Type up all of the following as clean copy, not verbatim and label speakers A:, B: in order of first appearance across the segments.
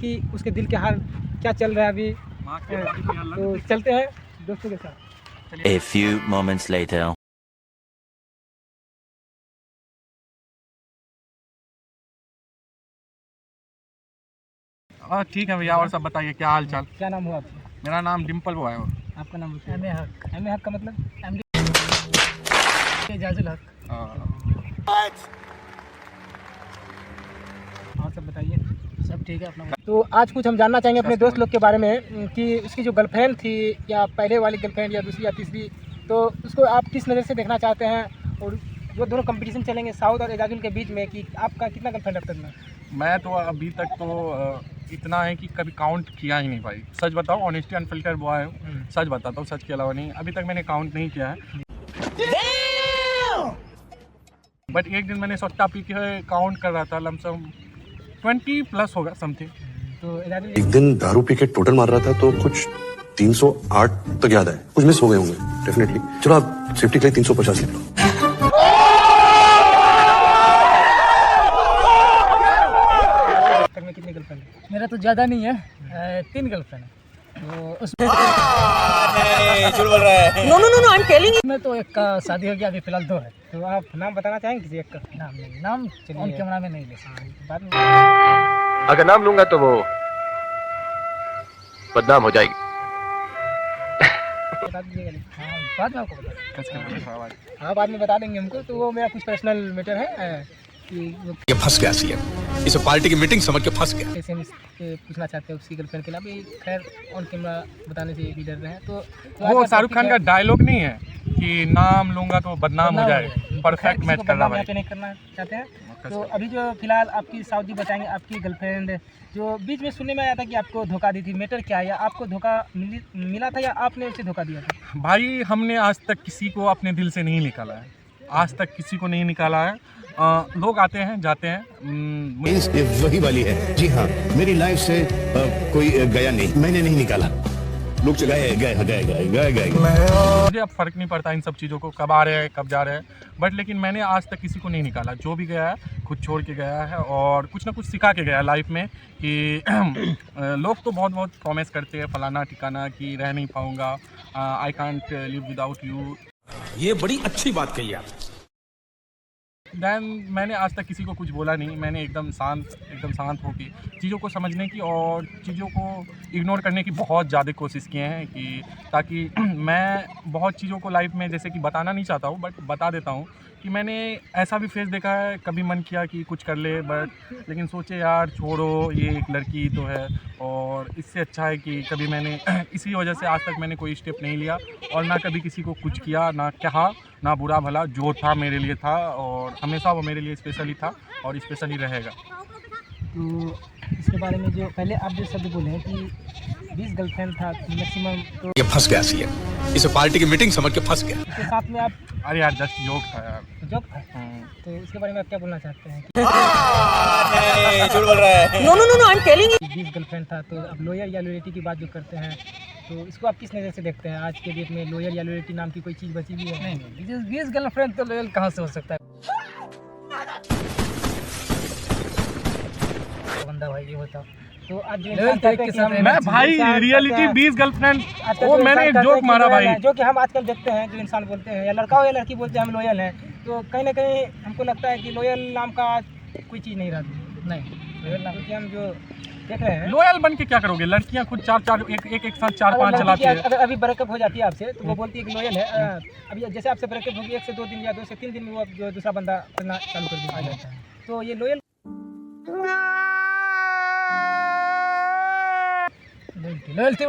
A: कि उसके दिल के हाल क्या चल रहा है अभी। तो चलते हैं दोस्तों के साथ।
B: A few moments later.
C: ठीक है भैया, और सब बताइए क्या हाल चाल।
A: क्या नाम हुआ आपका?
C: मेरा नाम डिम्पल हुआ है।
A: आपका नाम एम ए हक। एम ए हक का मतलब एजाजुल हक। और सब बताइए।
D: सब ठीक है अपना।
A: तो आज कुछ हम जानना चाहेंगे अपने दोस्त लोग के बारे में कि उसकी जो गर्लफ्रेंड थी या पहले वाली गर्लफ्रेंड या दूसरी या तीसरी, तो उसको आप किस नज़र से देखना चाहते हैं, और जो दोनों कंपटीशन चलेंगे साउथ और एजाजुल के बीच में कि आपका कितना गर्लफ्रेंड अब तक में?
C: मैं तो अभी तक तो इतना है कि कभी काउंट किया ही नहीं भाई। सच बताओ, ऑनेस्टी अनफिल्टर बॉय हूँ, सच बताता हूँ, सच के अलावा नहीं। अभी तक मैंने काउंट नहीं किया है। बट एक दिन मैंने सट्टा पी के काउंट कर रहा था, लमसम 20+ होगा समथिंग।
A: तो एजाजुल
E: एक दिन दारू पी के टोटल मार रहा था तो कुछ 308 तक याद है, कुछ मिस हो गए होंगे डेफिनेटली। चलो आप सेफ्टी के लिए 350 लिख लो।
A: तक में कितनी गर्लफ्रेंड है?
D: मेरा तो ज़्यादा नहीं है, 3 गर्लफ्रेंड है। तो उसमें मैं तो एक का शादी हो गया, अभी फिलहाल 2 है।
A: तो आप नाम बताना चाहेंगे किसी एक का?
D: नाम नहीं, नाम ऑन कैमरा में नहीं ले सकते।
A: बाद में
F: अगर नाम लूंगा तो वो बदनाम हो जाएगी।
A: बता दीजिएगा।
D: हाँ, बाद में आपको बता।
A: हाँ, बाद में बता देंगे हमको। तो वो मेरा कुछ पर्सनल मैटर है कि वो
G: ये फंस गया सीएम, इसे पार्टी की मीटिंग समझ के फंस गया।
A: कैसे हम पूछना चाहते हैं उसकी गर्लफ्रेंड के नाम। अभी खैर ऑन कैमरा बताने से भी डर रहे हैं। तो
C: वो शाहरुख खान का डायलॉग नहीं है कि नाम लूंगा तो बदनाम हो जाए। परफेक्ट मैच कर रहा भाई।
A: नहीं करना चाहते हैं। तो अभी जो फिलहाल आपकी साउथ जी बताएंगे, आपकी गर्लफ्रेंड जो बीच में सुनने में आया था कि आपको धोखा दी थी, मैटर क्या है? या आपको धोखा मिला था या आपने उसे धोखा दिया था?
C: भाई हमने आज तक किसी को अपने दिल से नहीं निकाला है, आज तक किसी को नहीं निकाला है। लोग आते हैं जाते हैं।
G: वही वाली है। जी हाँ, मेरी लाइफ से कोई गया नहीं, मैंने नहीं निकाला। लोग गए।
C: मुझे अब फर्क नहीं पड़ता इन सब चीज़ों को, कब आ रहे हैं कब जा रहे हैं। बट लेकिन मैंने आज तक किसी को नहीं निकाला। जो भी गया है खुद छोड़ के गया है और कुछ ना कुछ सिखा के गया है लाइफ में कि लोग तो बहुत प्रॉमिस करते हैं फलाना ठिकाना कि रह नहीं पाऊँगा, I can't live without you.
G: ये बड़ी अच्छी बात कही आप।
C: दैन मैंने आज तक किसी को कुछ बोला नहीं। मैंने एकदम शांत होकर चीज़ों को समझने की और चीज़ों को इग्नोर करने की बहुत ज़्यादा कोशिश किए हैं कि ताकि मैं बहुत चीज़ों को लाइफ में जैसे कि बताना नहीं चाहता हूँ बट बता देता हूँ कि मैंने ऐसा भी फेस देखा है। कभी मन किया कि कुछ कर ले बट लेकिन सोचे यार छोड़ो, ये एक लड़की तो है और इससे अच्छा है कि कभी मैंने इसी वजह से आज तक मैंने कोई स्टेप नहीं लिया और ना कभी किसी को कुछ किया, ना कहा, ना बुरा भला। जो था मेरे लिए था और हमेशा वो मेरे लिए स्पेशली था और स्पेशली रहेगा।
A: तो इसके बारे में जो पहले आप जो शब्द बोले हैं कि 20 गर्लफ्रेंड था मैक्सिमम, तो
G: ये फंस गया सीएम, इसे पार्टी की मीटिंग समझ के फंस गया।
A: इसके साथ में आप
C: अरे यार जस्ट जोक था यार।
A: जॉब था। तो इसके बारे में आप क्या बोलना चाहते हैं?
F: झूठ बोल रहा है।
D: No, I am telling
A: 20 girlfriend था, तो अब लॉयल या लॉयल्टी की बात जो करते हैं तो इसको आप किस नज़र से देखते हैं? आज के डेट में लॉयल या लॉयल्टी नाम की कोई चीज़ बची हुई है?
D: नहीं, 20 गर्लफ्रेंड तो लॉयल कहाँ से हो सकता है? बंदा भाई ये होता तो आज जो इंसान चाहते हैं कि
C: मैं भाई रियलिटी 20 गर्लफ्रेंड
A: आजकल
C: वो
A: जो
C: मैंने
A: इंसान
C: एक
A: चाहते
C: जोक
A: हैं कि
C: मारा
A: loyal
C: भाई।
A: है, जो कि हम आजकल देखते हैं, जो इंसान बोलते हैं या लड़का हो या लड़की बोलते हैं हम लॉयल हैं, तो कहीं ना कहीं हमको लगता है कि लॉयल नाम का आज कोई चीज़ नहीं रहती।
D: नहीं,
A: लॉयल नाम क्योंकि हम जो देख रहे हैं,
C: लॉयल बन के क्या करोगे? लड़कियां खुद एक साथ 4-5 चलाती है।
A: अगर अभी ब्रेकअप हो जाती है आपसे तो वो बोलती है कि लॉयल है। अभी जैसे आपसे ब्रेकअप होगी 1 से 2 दिन या 2 से 3 दिन में वो जो दूसरा बंदा करना चालू कर दिया जाता है, तो ये लॉयल
D: लॉयल्टी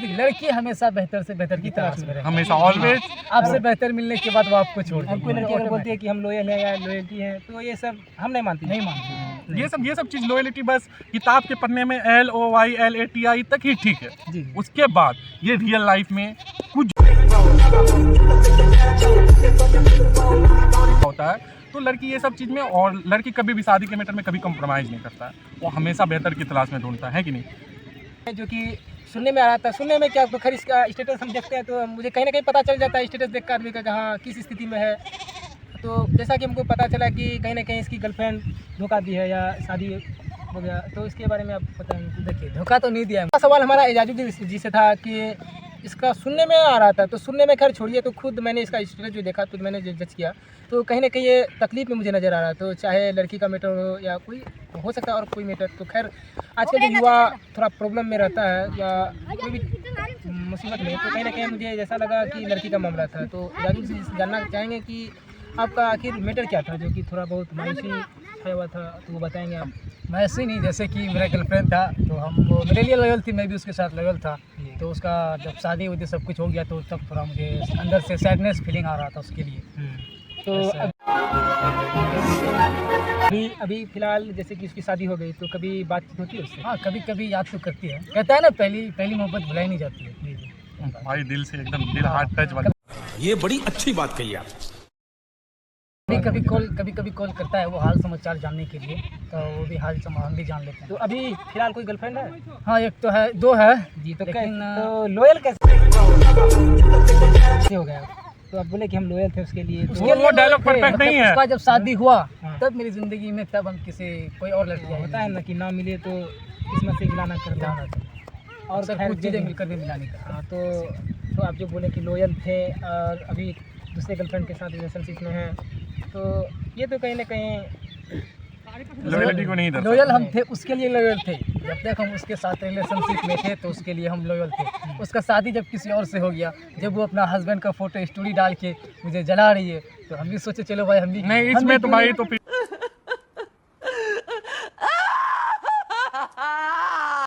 D: लड़की हमेशा बेहतर से बेहतर की तलाश में रहती है।
C: हमेशा ऑलवेज
D: आपसे बेहतर मिलने के बाद वो आपको छोड़
A: हम कोई लड़की अगर बोलती है कि हम लॉयल है या लॉयल्टी है, तो ये सब हम नहीं मानते।
C: ये सब चीज लॉयल्टी बस किताब के पढ़ने में LOYLATI तक ही ठीक है।
A: जी।
C: उसके बाद ये रियल लाइफ में कुछ होता है तो लड़की ये सब चीज में, और लड़की कभी भी शादी के मैटर में कभी कॉम्प्रोमाइज नहीं करता है, वो हमेशा बेहतर की तलाश में ढूंढता है कि नहीं?
A: जो कि सुनने में आ रहा था, सुनने में क्या, तो खैर इसका स्टेटस हम देखते हैं तो मुझे कहीं ना कहीं पता चल जाता है स्टेटस देख कर आदमी का कहाँ किस स्थिति में है। तो जैसा कि हमको पता चला कि कहीं ना कहीं इसकी गर्लफ्रेंड धोखा दी है या शादी हो गया, तो इसके बारे में आप बताएंगे।
D: देखिए धोखा तो नहीं दिया है।
A: सवाल हमारा एजाजुद्दीन जी से था कि इसका सुनने में आ रहा था, तो सुनने में खैर छोड़िए, तो खुद मैंने इसका स्टेटस जो देखा, खुद मैंने जज किया, तो कहीं ना कहीं ये तकलीफ में मुझे नज़र आ रहा है। तो चाहे लड़की का मैटर हो या कोई हो सकता है और कोई मैटर, तो खैर आजकल जो युवा थोड़ा प्रॉब्लम में रहता है या कोई भी मुसीबत में, तो कहीं ना कहीं मुझे ऐसा लगा कि लड़की का मामला था। तो एजाजुद्दीन जी से जानना चाहेंगे कि आपका आखिर मैटर क्या था जो कि थोड़ा बहुत मायूसी छाया हुआ था, तो वो बताएंगे आप।
D: मैं ऐसे ही नहीं, जैसे कि मेरा गर्लफ्रेंड था तो वो मेरे लिए लॉयल थी, मैं भी उसके साथ लॉयल था। तो उसका जब शादी उदी सब कुछ हो गया तो तब थोड़ा मुझे अंदर से सैडनेस फीलिंग आ रहा था उसके लिए।
A: तो अभी फिलहाल जैसे कि उसकी शादी हो गई, तो कभी बातचीत होती है उससे?
D: हाँ कभी कभी याद तो करती है, कहता है ना पहली मोहब्बत भुलाई नहीं जाती है।
C: भाई दिल से एकदम दिल हार्ट टच वाला।
G: ये बड़ी अच्छी बात कही आप।
D: कभी कभी कॉल करता है वो हाल समाचार जानने के लिए, तो वो भी हाल समाचार हम भी जान लेते हैं।
A: तो अभी फिलहाल कोई गर्लफ्रेंड है?
D: हाँ एक तो है, दो है
A: जी। तो
D: लेकिन
A: तो लोयल कैसे हो गया? तो आप बोले कि हम लोयल थे उसके लिए, तो
C: वो डायलॉग परफेक्ट नहीं है।
D: उसका जब शादी हुआ
A: हाँ।
D: तब मेरी ज़िंदगी में, तब हम कोई और लड़की आई
A: होता है ना कि ना मिले तो किस्मत से गिलाना करता है,
D: और सब
A: खैर
D: कुछ
A: जो
D: चीज़ें
A: भी।
D: मिलकर भी मिलानी करता।
A: हाँ, तो आप जो बोले कि लोयल थे और अभी दूसरे गर्लफ्रेंड के साथ रिलेशनशिप में हैं, तो ये तो कहीं ना कहीं
C: लॉयल्टी को नहीं दर्शाता।
D: लॉयल हम थे, उसके लिए लॉयल थे। जब तक हम उसके साथ रिलेशनशिप में थे तो उसके लिए हम लॉयल थे। उसका शादी जब किसी और से हो गया, जब वो अपना हस्बैंड का फोटो स्टोरी डाल के मुझे जला रही है, तो हम भी सोचे चलो भाई हम भी
C: नहीं इसमें तो भाई तो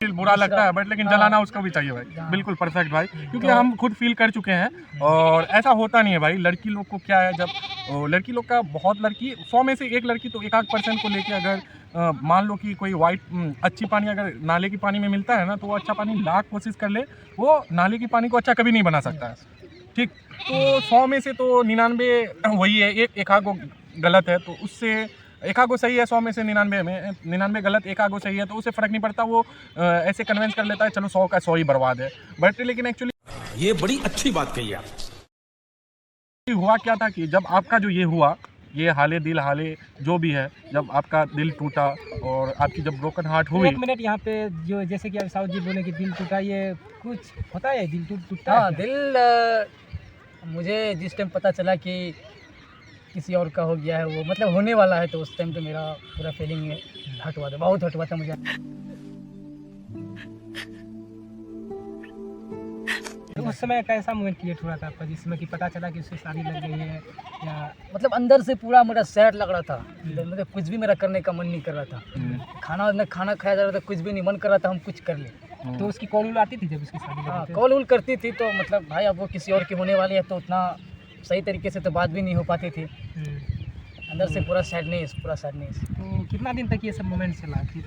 C: फिर बुरा लगता है, बट लेकिन जलाना उसको भी चाहिए भाई। बिल्कुल परफेक्ट भाई, क्योंकि हम खुद फील कर चुके हैं और ऐसा होता नहीं है भाई। लड़की लोग को क्या है, जब लड़की लोग का बहुत लड़की 100 में से एक लड़की तो 1% को लेके अगर मान लो कि कोई वाइट अच्छी पानी अगर नाले की पानी में मिलता है ना, तो वो अच्छा पानी लाख कोशिश कर ले, वो नाले की पानी को अच्छा कभी नहीं बना सकता है। ठीक, तो 100 में से तो 99 वही है, एक आध को गलत है, तो उससे एक आगो सही है। 100 में से 99 गलत, एक आगो सही है, तो उसे फ़र्क नहीं पड़ता। वो ऐसे कन्विंस कर लेता है चलो 100 का 100 ही बर्बाद है। बट लेकिन एक्चुअली
G: ये बड़ी अच्छी बात कही आप।
C: हुआ क्या था कि जब आपका जो ये हुआ, ये हाले दिल हाले जो भी है, जब आपका दिल टूटा और आपकी जब ब्रोकन हार्ट हुई।
A: एक मिनट यहाँ पे, जो जैसे कि अब साउथ जी बोले कि दिल टूटा, ये कुछ होता है दिल टूटता
D: हाँ
A: है?
D: दिल मुझे जिस टाइम पता चला कि किसी और का हो गया है, वो मतलब होने वाला है, तो उस टाइम तो मेरा पूरा फीलिंग हट हुआ था, बहुत हट हुआ था मुझे।
A: तो उस समय कैसा मोमेंट क्रिएट हुआ था आपका, जिसमें कि पता चला कि उसकी शादी लग गई है, या
D: मतलब अंदर से पूरा मेरा सैड लग रहा था, मतलब कुछ भी मेरा करने का मन नहीं कर रहा था। खाना खाया जा रहा था, कुछ भी नहीं मन कर रहा था हम कुछ कर ले।
A: तो उसकी कॉल आती थी जब उसकी शादी
D: हाँ
A: लगी थी?
D: कॉल करती थी, तो मतलब भाई अब वो किसी और की होने वाली है, तो उतना सही तरीके से तो बात भी नहीं हो पाती थी। अंदर से पूरा सैडनेस।
A: तो कितना दिन तक ये सब मोमेंट चला फिर?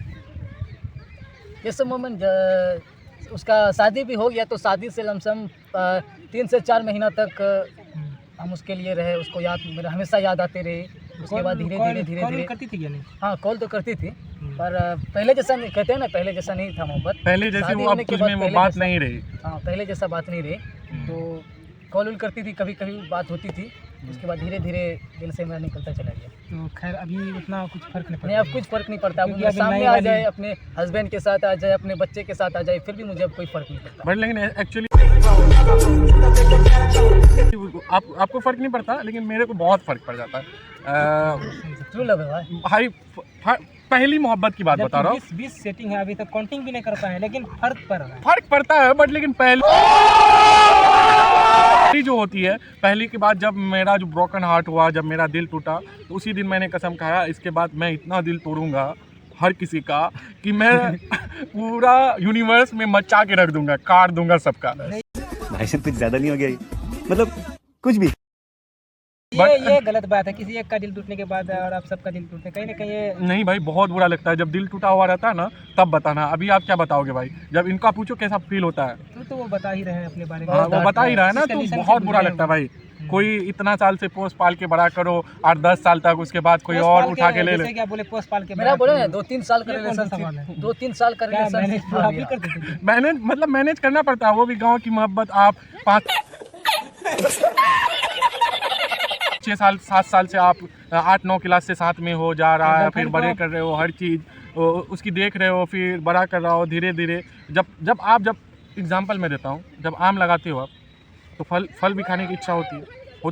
D: ये सब मोमेंट उसका शादी भी हो गया, तो शादी से लमसम 3 से 4 महीना तक हम उसके लिए रहे, उसको मेरा हमेशा याद आते रहे। उसके बाद धीरे धीरे
A: करती थी या नहीं?
D: हाँ कॉल तो करती थी, पर पहले जैसा नहीं, कहते हैं ना पहले जैसा नहीं था मोहब्बत,
C: पहले जैसे
D: शादी
C: वो अब
D: होने के
C: तुझ
D: बाद
C: में वो
D: पहले
C: बात
D: जैसा-
C: नहीं रही।
D: हाँ पहले जैसा बात नहीं रही। तो कॉल करती थी, कभी कभी बात होती थी, उसके बाद धीरे धीरे दिल से मेरा निकलता चला गया।
A: तो खैर अभी उतना कुछ फर्क नहीं
D: नहीं
A: पड़ा?
D: अब कुछ फ़र्क नहीं पड़ता।
A: क्योंकि
D: वो
A: अभी
D: सामने
A: नई
D: आ
A: वाली-
D: जाए, अपने हस्बैंड के साथ आ जाए, अपने बच्चे के साथ आ जाए, फिर भी मुझे अब कोई फ़र्क नहीं पड़ता।
C: बट लेकिन एक्चुअली आपको फ़र्क नहीं पड़ता, लेकिन मेरे को बहुत फ़र्क पड़ जाता है।
D: ट्रू लव है भाई।
C: पहली मोहब्बत की बात बता रहा हूँ।
A: 20 सेटिंग है, अभी तक काउंटिंग भी नहीं कर पाए हैं, लेकिन फर्क पड़ रहा है।
C: फर्क पड़ता है, बट लेकिन पहली जो होती है, पहली के बाद जब मेरा जो ब्रोकन हार्ट हुआ, जब मेरा दिल टूटा, तो उसी दिन मैंने कसम खाया इसके बाद मैं इतना दिल तोड़ूंगा हर किसी का कि मैं पूरा यूनिवर्स में मचा के रख दूंगा, काट दूंगा सबका।
H: भाई साहब कुछ ज्यादा नहीं हो गया ये? मतलब कुछ भी।
A: ये गलत बात है, किसी एक का दिल टूटने के बाद और आप सबका दिल टूटने, कहीं ना कहीं ये
C: नहीं भाई, बहुत बुरा लगता है जब दिल टूटा हुआ रहता है ना, तब बताना। अभी आप क्या बताओगे भाई, जब इनका पूछो कैसा फील होता है?
A: तो वो बता ही रहे हैं अपने बारे में।
C: हाँ, वो बता ही रहा है ना, तो
A: Condition
C: बहुत
A: से
C: बुरा
A: गुजरे
C: लगता है
A: होंगे।
C: भाई। कोई इतना साल से पोस्ट पाल के बड़ा करो, 8-10 साल तक, उसके बाद कोई
A: पोस्ट
C: और
A: पाल
C: उठा के ले
A: जैसे
C: ले।
A: कि आप बोले पोस्ट पाल के
D: मेरा
A: बाद
D: बोले ना
A: फिर
D: 2-3 साल का
A: ये कौन सा
D: रिलेशन,
A: सवाल है?
D: 2-3 साल का
A: क्या मैनेज
D: रिलेशन
A: आप ही करते थे?
C: मैनेज मतलब मैनेज करना पड़ता है, वो भी गांव की मोहब्बत। आप 6 साल 7 साल से आप 8-9 क्लास से साथ में हो जा रहा है, फिर बड़े कर रहे हो हर चीज़, उसकी देख रहे हो, फिर बड़ा कर रहा हो धीरे धीरे। जब एग्जाम्पल मैं देता हूँ, जब आम लगाते हो आप तो फल भी खाने की इच्छा होती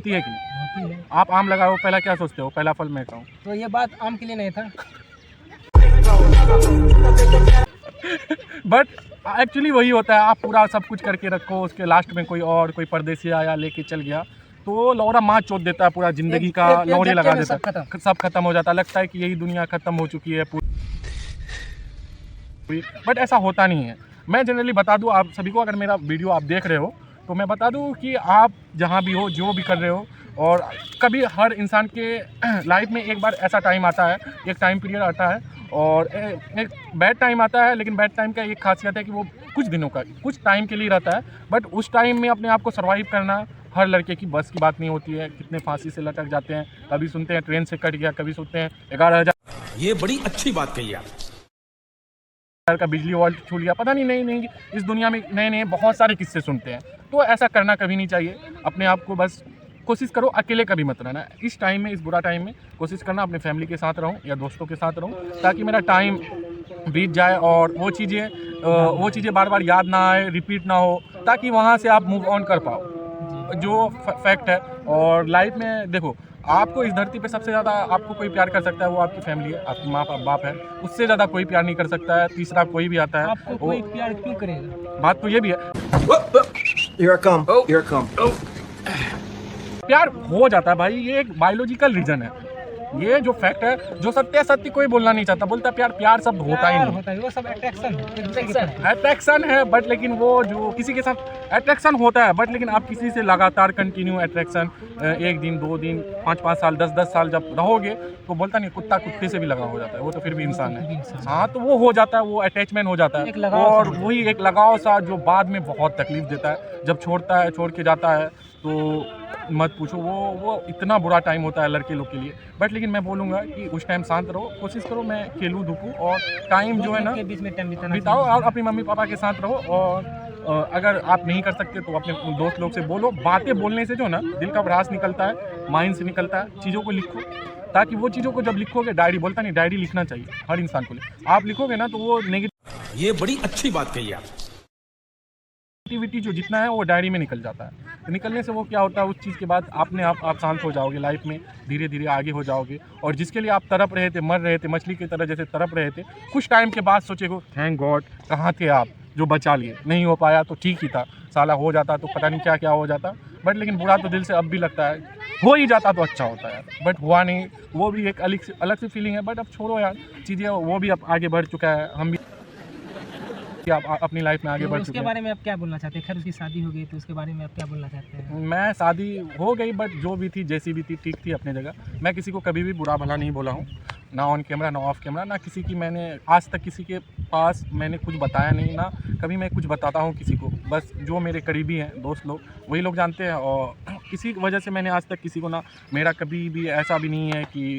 C: है कि नहीं?
A: होती है।
C: आप आम लगाओ, पहला क्या सोचते हो? पहला फल मैं खाऊं।
A: तो ये बात आम के लिए नहीं था।
C: बट एक्चुअली वही होता है, आप पूरा सब कुछ करके रखो, उसके लास्ट में कोई परदेसी आया लेके चल गया तो लौड़ा माँ चोट देता है, पूरा जिंदगी का
A: एक
C: लौड़े
A: झटके
C: लगा
A: में
C: देता है, सब खत्म हो जाता है। लगता है कि यही दुनिया खत्म हो चुकी है पूरी, बट ऐसा होता नहीं है। मैं जनरली बता दूं आप सभी को, अगर मेरा वीडियो आप देख रहे हो तो मैं बता दूं कि आप जहां भी हो, जो भी कर रहे हो, और कभी हर इंसान के लाइफ में एक बार ऐसा टाइम आता है, एक टाइम पीरियड आता है और एक बैड टाइम आता है। लेकिन बैड टाइम का एक खासियत है कि वो कुछ दिनों का, कुछ टाइम के लिए रहता है, बट उस टाइम में अपने आप को सर्वाइव करना हर लड़के की बस की बात नहीं होती है। कितने फांसी से लटक जाते हैं, कभी सुनते हैं ट्रेन से कट गया, कभी सुनते हैं 11,000
G: ये बड़ी अच्छी बात कही आप।
C: का बिजली वॉल्ट छू लिया, पता नहीं इस दुनिया में नए बहुत सारे किस्से सुनते हैं। तो ऐसा करना कभी नहीं चाहिए। अपने आप को बस कोशिश करो, अकेले कभी मत रहना। इस टाइम में, इस बुरा टाइम में कोशिश करना अपने फैमिली के साथ रहूं या दोस्तों के साथ रहूं, ताकि मेरा टाइम बीत जाए और वो चीज़ें बार बार याद ना आए, रिपीट ना हो, ताकि वहाँ से आप मूव ऑन कर पाओ, जो फैक्ट है। और लाइफ में देखो, आपको इस धरती पे सबसे ज़्यादा आपको कोई प्यार कर सकता है, वो आपकी फैमिली है, आपकी माँ बाप है। उससे ज़्यादा कोई प्यार नहीं कर सकता है। तीसरा कोई भी आता है,
A: आपको कोई प्यार क्यों करेगा?
C: बात तो ये भी है,
F: Here I come. Here I come.
C: प्यार हो जाता है भाई, ये एक बायोलॉजिकल रीजन है। ये जो फैक्ट है, जो सत्य कोई बोलना नहीं चाहता, बोलता प्यार शब्द होता ही नहीं।
A: होता है, वो सब अट्रैक्शन है।
C: अट्रैक्शन है, बट लेकिन वो जो किसी के साथ अट्रैक्शन होता है, बट लेकिन आप किसी से लगातार कंटिन्यू अट्रैक्शन 1 दिन 2 दिन 5 साल 10 साल जब रहोगे तो बोलता नहीं, कुत्ता कुत्ते से भी लगा हो जाता है, वो तो फिर भी इंसान है। हाँ, तो वो हो जाता है, वो अटैचमेंट हो जाता है, और वही एक लगाव सा जो बाद में बहुत तकलीफ देता है। जब छोड़ के जाता है तो मत पूछो, वो इतना बुरा टाइम होता है लड़के लोग के लिए। बट लेकिन मैं बोलूँगा कि उस टाइम शांत रहो, कोशिश करो मैं खेलूँ धूपूँ, और टाइम जो है ना
A: बीच में टाइम
C: बिताओ, और अपनी मम्मी पापा के साथ रहो। और अगर आप नहीं कर सकते तो अपने दोस्त लोग से बोलो। बातें बोलने से जो ना दिल का भड़ास निकलता है, माइंड से निकलता है। चीज़ों को लिखो, ताकि वो चीज़ों को जब लिखोगे, डायरी बोलता नहीं, डायरी लिखना चाहिए हर इंसान को। आप लिखोगे ना तो वो नेगेटिव,
G: ये बड़ी अच्छी बात कही आप।
C: एक्टिविटी जो जितना है वो डायरी में निकल जाता है। तो निकलने से वो क्या होता है, उस चीज़ के बाद अपने आप शांत हो जाओगे, लाइफ में धीरे धीरे आगे हो जाओगे। और जिसके लिए आप तड़प रहे थे, मर रहे थे, मछली की तरह जैसे तड़प रहे थे, कुछ टाइम के बाद सोचेगो थैंक गॉड कहाँ थे आप, जो बचा लिए। नहीं हो पाया तो ठीक ही था, साला हो जाता तो पता नहीं क्या हो जाता। बट लेकिन बुरा तो दिल से अब भी लगता है, हो ही जाता तो अच्छा होता है, बट हुआ नहीं। वो भी एक अलग सी फीलिंग है। बट अब छोड़ो यार चीज़ें, वो भी अब आगे बढ़ चुका है, हम भी आप अपनी लाइफ में आगे बढ़ चुके हैं।
A: उसके बारे में आप क्या बोलना चाहते हैं? खैर, उसकी शादी हो गई तो उसके बारे में आप क्या बोलना चाहते हैं?
C: मैं शादी हो गई, बट जो भी थी, जैसी भी थी, ठीक थी अपनी जगह। मैं किसी को कभी भी बुरा भला नहीं बोला हूँ, ना ऑन कैमरा ना ऑफ कैमरा, ना किसी की मैंने आज तक किसी के पास मैंने कुछ बताया नहीं, ना कभी मैं कुछ बताता हूँ किसी को। बस जो मेरे करीबी हैं दोस्त लोग, वही लोग जानते हैं। और किसी वजह से मैंने आज तक किसी को ना, मेरा कभी भी ऐसा भी नहीं है कि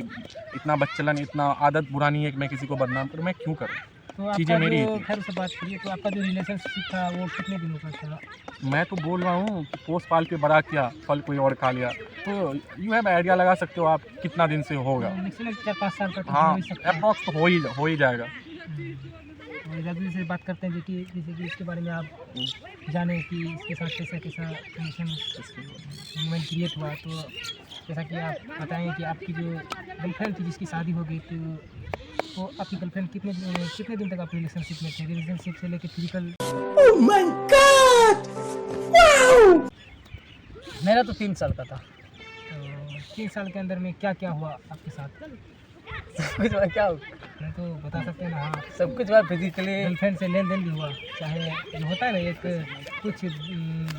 C: इतना बच्चलन, इतना आदत बुरा नहीं है कि मैं किसी को बदनाम करूँ। मैं क्यों करूँ,
A: तो
C: चीज़ें मेरी ही थी।
A: खैर से बात करिए, तो आपका जो रिलेशनशिप था वो कितने दिनों का था?
C: मैं तो बोल रहा हूँ कि पोस पाल के बड़ा किया, फल कोई और खा लिया। तो यू हैव आइडिया लगा सकते हो आप कितना दिन से होगा।
A: मैक्सिमम 4-5 साल का तो
C: हाँ,
A: हो ही सकता है।
C: अप्रॉक्स तो हो ही जाएगा।
A: और इजाज़त से बात करते हैं जैसे कि इसके बारे में आप जाने कि इसके साथ कैसा मूवमेंट क्रिएट हुआ। तो जैसा कि आप बताएं कि आपकी जो गर्लफ्रेंड थी जिसकी शादी हो गई, तो आपकी गर्लफ्रेंड कितने दिन तक आप रिलेशनशिप में थे? रिलेशनशिप से लेकर physical?
D: Oh my God, wow! मेरा तो 3 साल का था।
A: तो 3 साल के अंदर में क्या हुआ आपके साथ?
D: सब कुछ हुआ, क्या हुआ?
A: मैं तो बता सकते हैं ना। हाँ,
D: सब कुछ हुआ फिजिकली।
A: गर्लफ्रेंड से लेन देन भी हुआ, चाहे जो होता है ना, एक कुछ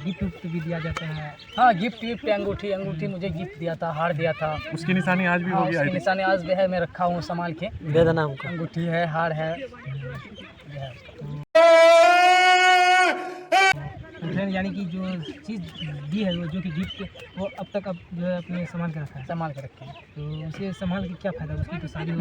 A: गिफ्ट भी दिया जाता है।
D: हाँ, गिफ्ट अंगूठी मुझे गिफ्ट दिया था, हार दिया था।
C: उसकी निशानी आज भी
D: हाँ,
C: होगी।
D: उसकी निशानी आज भी है, मैं रखा हूँ संभाल के। दे देना हमको। अंगूठी है, हार है।
A: गर्लफ्रेंड यानी कि जो चीज़ दी है, वो जो कि गिफ्ट, वो अब तक जो है अपने संभाल के रखा है।
D: संभाल के रखे।
A: तो उसे संभाल के क्या फ़ायदा, उसकी तो शादी